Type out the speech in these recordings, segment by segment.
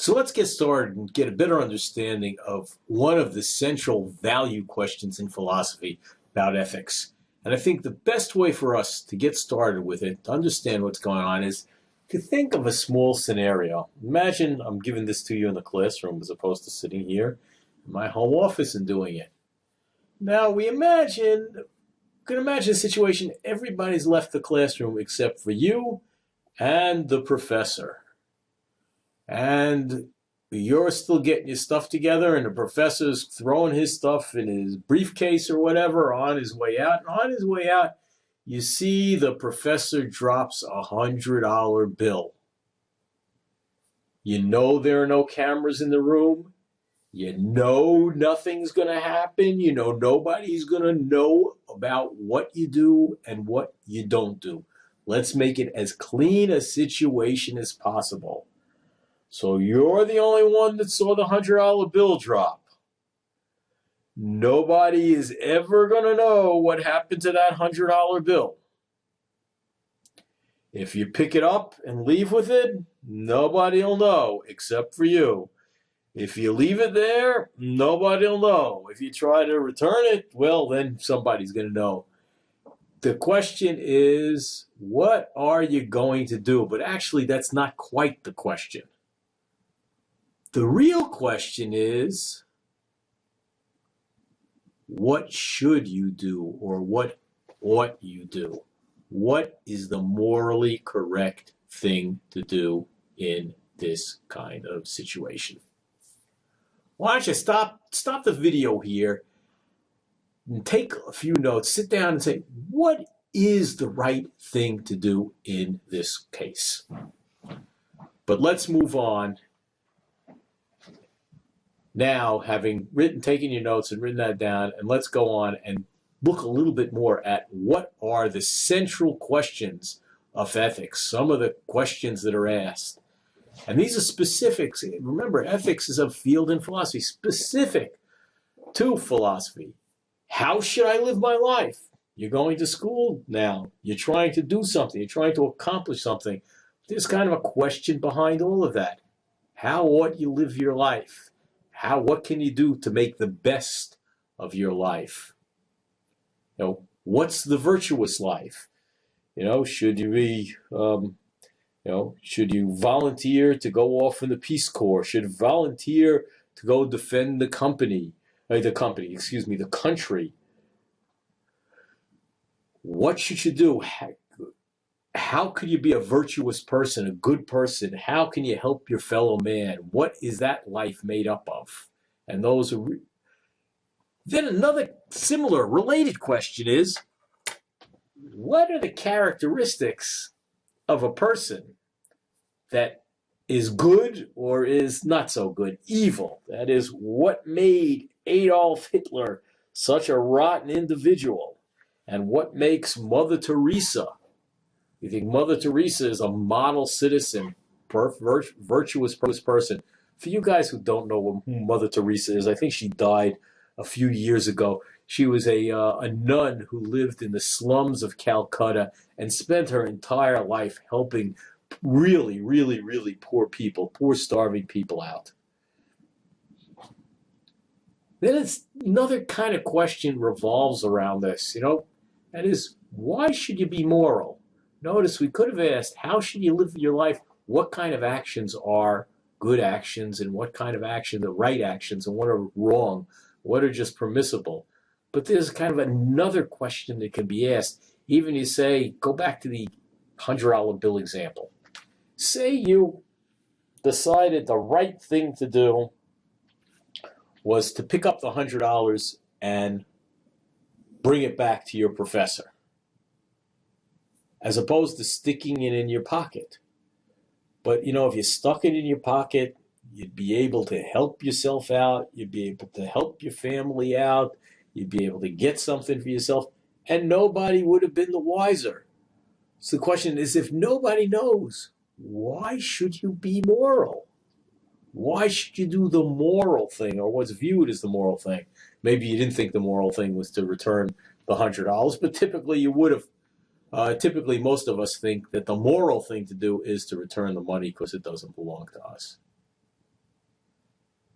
So let's get started and get a better understanding of one of the central value questions in philosophy about ethics. And I think the best way for us to get started with it, to understand what's going on, is to think of a small scenario. Imagine I'm giving this to you in the classroom as opposed to sitting here in my home office and doing it. Now we can imagine a situation, everybody's left the classroom except for you and the professor. And you're still getting your stuff together, and the professor's throwing his stuff in his briefcase or whatever on his way out. And on his way out, you see the professor drops $100 bill. You know there are no cameras in the room. You know nothing's going to happen. You know nobody's going to know about what you do and what you don't do. Let's make it as clean a situation as possible. So you're the only one that saw the $100 bill drop. Nobody is ever going to know what happened to that $100 bill. If you pick it up and leave with it, nobody will know except for you. If you leave it there, nobody will know. If you try to return it, well, then somebody's going to know. The question is, what are you going to do? But actually, that's not quite the question. The real question is, what should you do, or what ought you do? What is the morally correct thing to do in this kind of situation? Why don't you stop the video here and take a few notes, sit down and say, what is the right thing to do in this case? But let's move on. Now, having taken your notes and written that down, and let's go on and look a little bit more at what are the central questions of ethics, some of the questions that are asked. And these are specifics. Remember, ethics is a field in philosophy specific to philosophy. How should I live my life? You're going to school now. You're trying to do something. You're trying to accomplish something. There's kind of a question behind all of that. How ought you live your life? What can you do to make the best of your life? What's the virtuous life? Should you be, should you volunteer to go off in the Peace Corps? Should you volunteer to go defend the country? What should you do? How could you be a virtuous person, a good person? How can you help your fellow man? What is that life made up of? And those are... Then another similar, related question is, what are the characteristics of a person that is good or is not so good, evil? That is, what made Adolf Hitler such a rotten individual? And what makes Mother Teresa? You think Mother Teresa is a model citizen, virtuous person? For you guys who don't know who Mother Teresa is, I think she died a few years ago. She was a nun who lived in the slums of Calcutta and spent her entire life helping really, really, really poor people, poor starving people out. Then it's another kind of question revolves around this, that is, why should you be moral? Notice we could have asked, how should you live your life? What kind of actions are good actions, and what kind of action are right actions, and what are wrong? What are just permissible? But there's kind of another question that can be asked. Even you say, go back to the $100 bill example. Say you decided the right thing to do was to pick up the $100 and bring it back to your professor, as opposed to sticking it in your pocket. But, if you stuck it in your pocket, you'd be able to help yourself out. You'd be able to help your family out. You'd be able to get something for yourself, and nobody would have been the wiser. So the question is, if nobody knows, why should you be moral? Why should you do the moral thing, or what's viewed as the moral thing? Maybe you didn't think the moral thing was to return the $100, but typically you would have. Typically, most of us think that the moral thing to do is to return the money because it doesn't belong to us.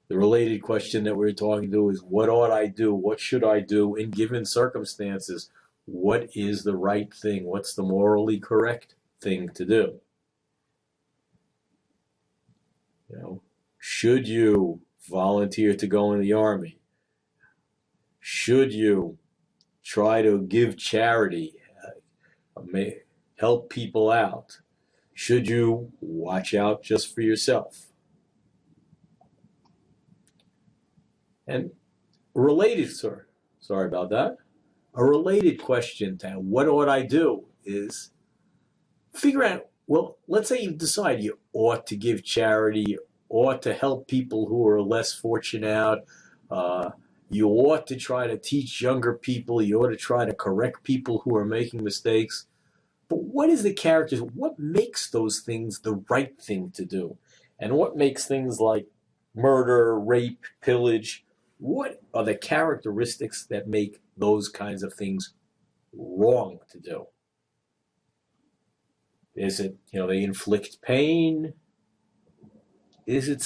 The related question that we're talking to is, what ought I do? What should I do in given circumstances? What is the right thing? What's the morally correct thing to do? You know, should you volunteer to go in the army? Should you try to give charity, help people out? Should you watch out just for yourself? And related, sorry about that. A related question to what ought I do is figure out, well, let's say you decide you ought to give charity, you ought to help people who are less fortunate, you ought to try to teach younger people, you ought to try to correct people who are making mistakes. But what is the characters? What makes those things the right thing to do? And what makes things like murder, rape, pillage, what are the characteristics that make those kinds of things wrong to do? Is it, they inflict pain? Is it